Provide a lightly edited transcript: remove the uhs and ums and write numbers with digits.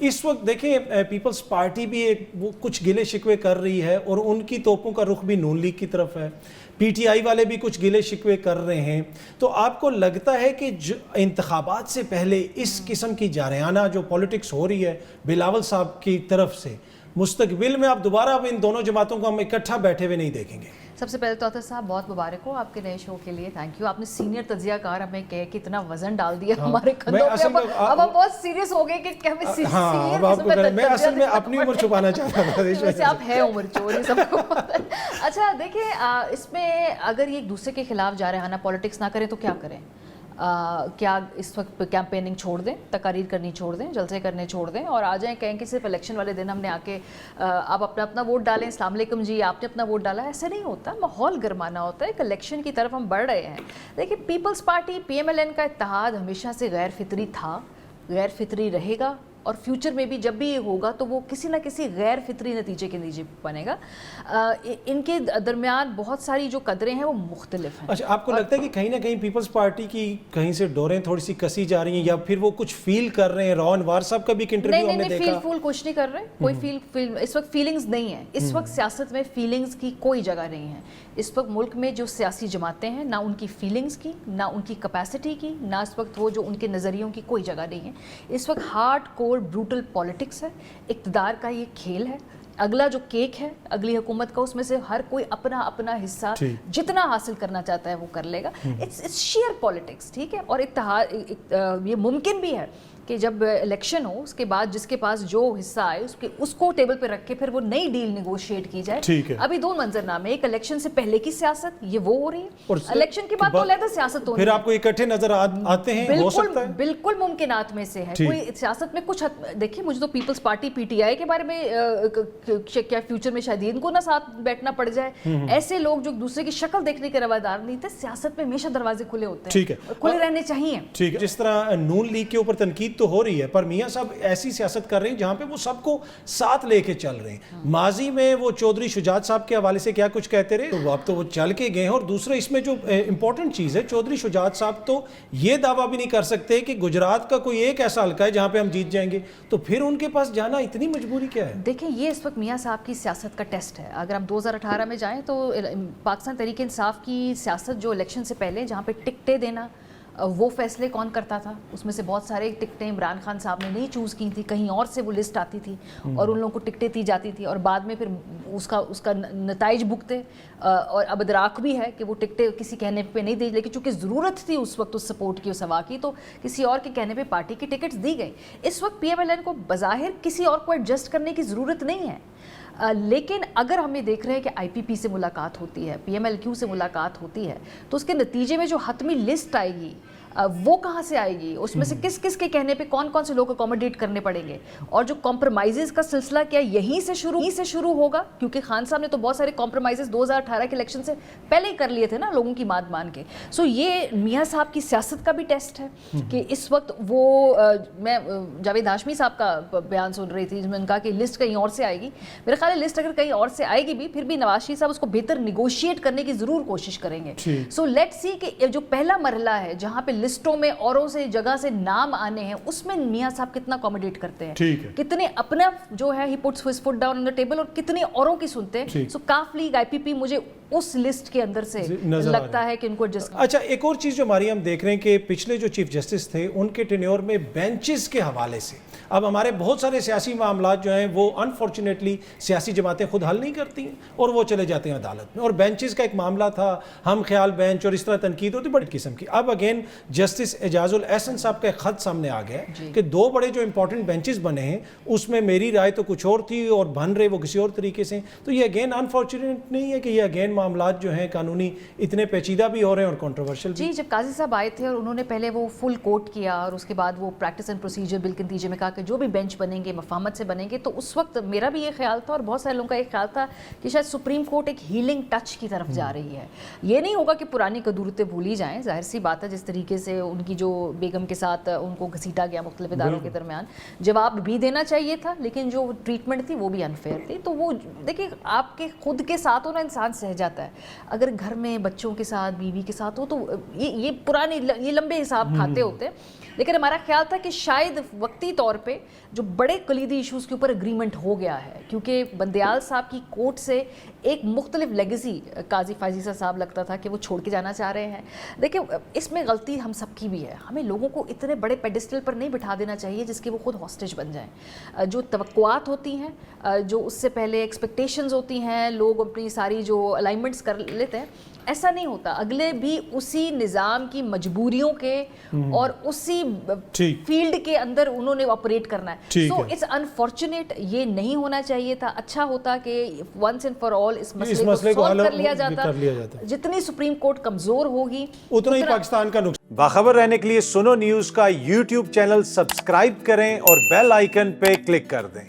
اس وقت دیکھیں پیپلز پارٹی بھی وہ کچھ گلے شکوے کر رہی ہے اور ان کی توپوں کا رخ بھی نون لیگ کی طرف ہے، پی ٹی آئی والے بھی کچھ گلے شکوے کر رہے ہیں. تو آپ کو لگتا ہے کہ انتخابات سے پہلے اس قسم کی جارحانہ جو پولیٹکس ہو رہی ہے بلاول صاحب کی طرف سے، مستقبل میں آپ دوبارہ اب ان دونوں جماعتوں کو ہم اکٹھا بیٹھے ہوئے نہیں دیکھیں گے؟ سب سے پہلے تو عطا صاحب بہت مبارک ہو آپ کے نئے شو کے لیے، تھینک یو. آپ نے سینئر تجزیہ کار ہمیں کہہ کے اتنا وزن ڈال دیا ہمارے کندھوں پہ، اب ہم بہت سیریس ہو گئے کہ ہمیں سینئر قسم میں. میں اصل میں اپنی عمر چھپانا چاہتا تھا، ویسے آپ ہیں عمر چور، یہ سب کو. اچھا دیکھیں اس میں اگر یہ ایک دوسرے کے خلاف جارحانہ پولیٹکس نہ کریں تو کیا کریں؟ کیا اس وقت کیمپیننگ چھوڑ دیں، تقاریر کرنی چھوڑ دیں، جلسے کرنے چھوڑ دیں اور آ جائیں کہیں کہ صرف الیکشن والے دن ہم نے آ کے آپ اپنا ووٹ ڈالیں، السلام علیکم جی آپ نے اپنا ووٹ ڈالا؟ ایسا نہیں ہوتا، ماحول گرمانا ہوتا ہے. ایک الیکشن کی طرف ہم بڑھ رہے ہیں. دیکھیں Peoples Party P M L N کا اتحاد ہمیشہ سے غیر فطری تھا، غیر فطری رہے گا اور فیوچر میں بھی جب بھی یہ ہوگا تو وہ کسی نہ کسی غیر فطری نتیجے کے نیچے بنے گا. ان کے درمیان بہت ساری جو قدریں ہیں وہ مختلف ہیں. اچھا آپ کو لگتا ہے کہ کہیں نہ کہیں پیپلز پارٹی کی کہیں سے ڈوریں تھوڑی سی کسی جا رہی ہیں یا پھر وہ کچھ فیل کر رہے ہیں؟ رون وار صاحب کا بھی ایک انٹرویو ہم نے دیکھا. نہیں فیل کچھ نہیں کر رہے، کوئی فیل اس وقت فیلنگز نہیں ہے. اس وقت سیاست میں فیلنگز کی کوئی جگہ نہیں ہے. اس وقت ملک میں جو سیاسی جماعتیں ہیں نہ ان کی فیلنگز کی، نہ ان کی کیپیسٹی کی، نہ اس وقت وہ جو ان کے نظریوں کی کوئی جگہ نہیں ہے. اس وقت ہارڈ کور بروٹل پالیٹکس ہے، اقتدار کا یہ کھیل ہے. اگلا جو کیک ہے اگلی حکومت کا، اس میں سے ہر کوئی اپنا اپنا حصہ جتنا حاصل کرنا چاہتا ہے وہ کر لے گا. اٹس شیئر پالیٹکس، ٹھیک ہے. اور اتحاد یہ ممکن بھی ہے کہ جب الیکشن ہو اس کے بعد جس کے پاس جو حصہ آئے اس کو ٹیبل پہ رکھ کے پھر وہ نئی ڈیل نیگوشیٹ کی جائے. ابھی دو منظرنامے، ایک الیکشن سے پہلے کی سیاست یہ وہ ہو رہی ہے، الیکشن کے بعد تو علیحدہ سیاست ہو رہی ہے. پھر آپ کو اکٹھے نظر آتے ہیں؟ ہو سکتا ہے بالکل ممکنات میں سے ہے. کوئی سیاست میں کچھ دیکھیں، مجھے تو Peoples Party P T I کے بارے میں کیا فیوچر میں شاید ان کو نہ ساتھ بیٹھنا پڑ جائے. ایسے لوگ جو دوسرے کی شکل دیکھنے کے روادار نہیں تھے. سیاست میں ہمیشہ دروازے کھلے ہوتے ہیں، کھلے رہنے چاہیے. ٹھیک ہے. جس طرح نون لیگ کے اوپر تنقید تو ہو رہی ہے، پر میاں صاحب ایسی سیاست کر رہے ہیں جہاں پہ وہ سب کو ساتھ لے کے چل رہے ہیں. ماضی میں وہ چودھری شجاعت صاحب کے حوالے سے کیا کچھ کہتے رہے، تو اب تو وہ چل کے گئے ہیں. اور دوسرا اس میں جو امپورٹنٹ چیز ہے، چودھری شجاعت صاحب تو یہ دعویٰ بھی نہیں کر سکتے کہ گجرات کا کوئی ایک ایسا حلقہ ہے جہاں پہ ہم جیت جائیں گے، تو پھر ان کے پاس جانا اتنی مجبوری کیا ہے؟ دیکھیں یہ اس وقت میاں صاحب کی سیاست کا ٹیسٹ ہے. اگر ہم 2018 میں جائیں تو پاکستان تحریک انصاف کی سیاست جو الیکشن سے پہلے جہاں پہ ٹکٹیں دینا وہ فیصلے کون کرتا تھا، اس میں سے بہت سارے ٹکٹیں عمران خان صاحب نے نہیں چوز کی تھی، کہیں اور سے وہ لسٹ آتی تھی اور ان لوگوں کو ٹکٹیں دی جاتی تھی اور بعد میں پھر اس کا نتائج بھگتے. اور اب ادراک بھی ہے کہ وہ ٹکٹیں کسی کہنے پہ نہیں دی، لیکن چونکہ ضرورت تھی اس وقت اس سپورٹ کی، اس ہوا کی، تو کسی اور کے کہنے پہ پارٹی کی ٹکٹس دی گئی. اس وقت پی ایم ایل این کو بظاہر کسی اور کو ایڈجسٹ کرنے کی ضرورت نہیں ہے. لیکن اگر ہم یہ دیکھ رہے ہیں کہ آئی پی پی سے ملاقات ہوتی ہے، پی ایم ایل کیو سے ملاقات ہوتی ہے، تو اس کے نتیجے میں جو حتمی لسٹ آئے گی وہ کہاں سے آئے گی، اس میں سے کس کس کے کہنے پہ کون کون سے لوگ اکوموڈیٹ کرنے پڑیں گے، اور جو کمپرومائزز کا سلسلہ کیا یہیں سے شروع ہوگا، کیونکہ خان صاحب نے تو بہت سارے کمپرومائزز 2018 کے الیکشن سے پہلے ہی کر لیے تھے نا لوگوں کی بات مان کے. سو یہ میاں صاحب کی سیاست کا بھی ٹیسٹ ہے کہ اس وقت وہ میں جاوید ہاشمی صاحب کا بیان سن رہی تھی جس میں ان کہا کہ لسٹ کہیں اور سے آئے گی. میرے خیال ہے لسٹ اگر کہیں اور سے آئے گی بھی، پھر بھی نواز شریف صاحب اس کو بہتر نیگوشیٹ کرنے کی ضرور کوشش کریں گے. سو لیٹ سی کہ جو پہلا مرحلہ ہے جہاں پہ لسٹوں میں اوروں سے جگہ سے نام آنے ہیں، اس میں میاں صاحب کتنا اکوموڈیٹ کرتے ہیں، کتنے اپنا جو ہے ہی puts his foot down on the table اور کتنے اوروں کی سنتے ہیں. سو کاف لیگ آئی پی پی مجھے اس لسٹ کے اندر سے لگتا ہے کہ ان کو ایڈجسٹ. اچھا ایک اور چیز جو ہماری ہم دیکھ رہے ہیں کہ پچھلے جو چیف جسٹس تھے ان کے ٹینیور میں بینچز کے حوالے سے اب ہمارے بہت سارے سیاسی معاملات جو ہیں وہ انفارچونیٹلی سیاسی جماعتیں خود حل نہیں کرتی ہیں اور وہ چلے جاتے ہیں عدالت میں. اور بینچز کا ایک معاملہ تھا، ہم خیال بینچ اور اس طرح تنقید ہوتی بڑی قسم کی. اب اگین جسٹس اعجاز الاحسن صاحب کا ایک خط سامنے آ گیا کہ دو بڑے جو امپورٹنٹ بینچز بنے ہیں اس میں میری رائے تو کچھ اور تھی اور بن رہے وہ کسی اور طریقے سے. تو یہ اگین انفارچونیٹ نہیں ہے کہ یہ اگین معاملات جو ہیں قانونی اتنے پیچیدہ بھی ہو رہے ہیں اور کنٹروورشل بھی. جی جب قاضی صاحب آئے تھے اور انہوں نے پہلے وہ فل کوٹ کیا اور اس کے بعد وہ پریکٹس اینڈ پروسیجر بل کے نتیجے میں کہا کہ جو بھی بینچ بنیں گے مفاہمت سے بنیں گے، تو اس وقت میرا بھی یہ خیال تھا اور بہت سارے لوگوں کا یہ خیال تھا کہ شاید سپریم کورٹ ایک ہیلنگ ٹچ کی طرف جا رہی ہے. یہ نہیں ہوگا کہ پرانی قدورتیں بھولی جائیں، ظاہر سی بات ہے جس طریقے سے ان کی جو بیگم کے ساتھ ان کو گھسیٹا گیا مختلف اداروں کے درمیان، جواب بھی دینا چاہیے تھا لیکن جو ٹریٹمنٹ تھی وہ بھی انفیئر تھی. تو وہ دیکھیں آپ کے خود کے ساتھ ہو نا انسان سہ جاتا ہے، اگر گھر میں بچوں کے ساتھ بیوی کے ساتھ ہو تو یہ پرانے یہ لمبے حساب کھاتے ہوتے ہیں. لیکن ہمارا خیال تھا کہ شاید وقتی طور پہ جو بڑے کلیدی ایشوز کے اوپر اگریمنٹ ہو گیا ہے, کیونکہ بندیال صاحب کی کوٹ سے ایک مختلف لیگیسی قاضی فائزہ صاحب لگتا تھا کہ وہ چھوڑ کے جانا چاہ رہے ہیں. دیکھیں اس میں غلطی ہم سب کی بھی ہے, ہمیں لوگوں کو اتنے بڑے پیڈسٹل پر نہیں بٹھا دینا چاہیے جس کے وہ خود ہاسٹیج بن جائیں. جو توقعات ہوتی ہیں, جو اس سے پہلے ایکسپیکٹیشنز ہوتی ہیں, لوگ اپنی ساری جو الائنمنٹس کر لیتے ہیں, ایسا نہیں ہوتا. اگلے بھی اسی نظام کی مجبوریوں کے اور اسی فیلڈ کے اندر انہوں نے آپریٹ کرنا ہے. سو اٹس انفارچونیٹ, یہ نہیں ہونا چاہیے تھا. اچھا ہوتا کہ ونس اینڈ فار آل اس مسئلے کو سالو کر لیا جاتا. جتنی سپریم کورٹ کمزور ہوگی اتنا ہی پاکستان کا نقصان. باخبر رہنے کے لیے سنو نیوز کا یوٹیوب چینل سبسکرائب کریں اور بیل آئیکن پہ کلک کر دیں.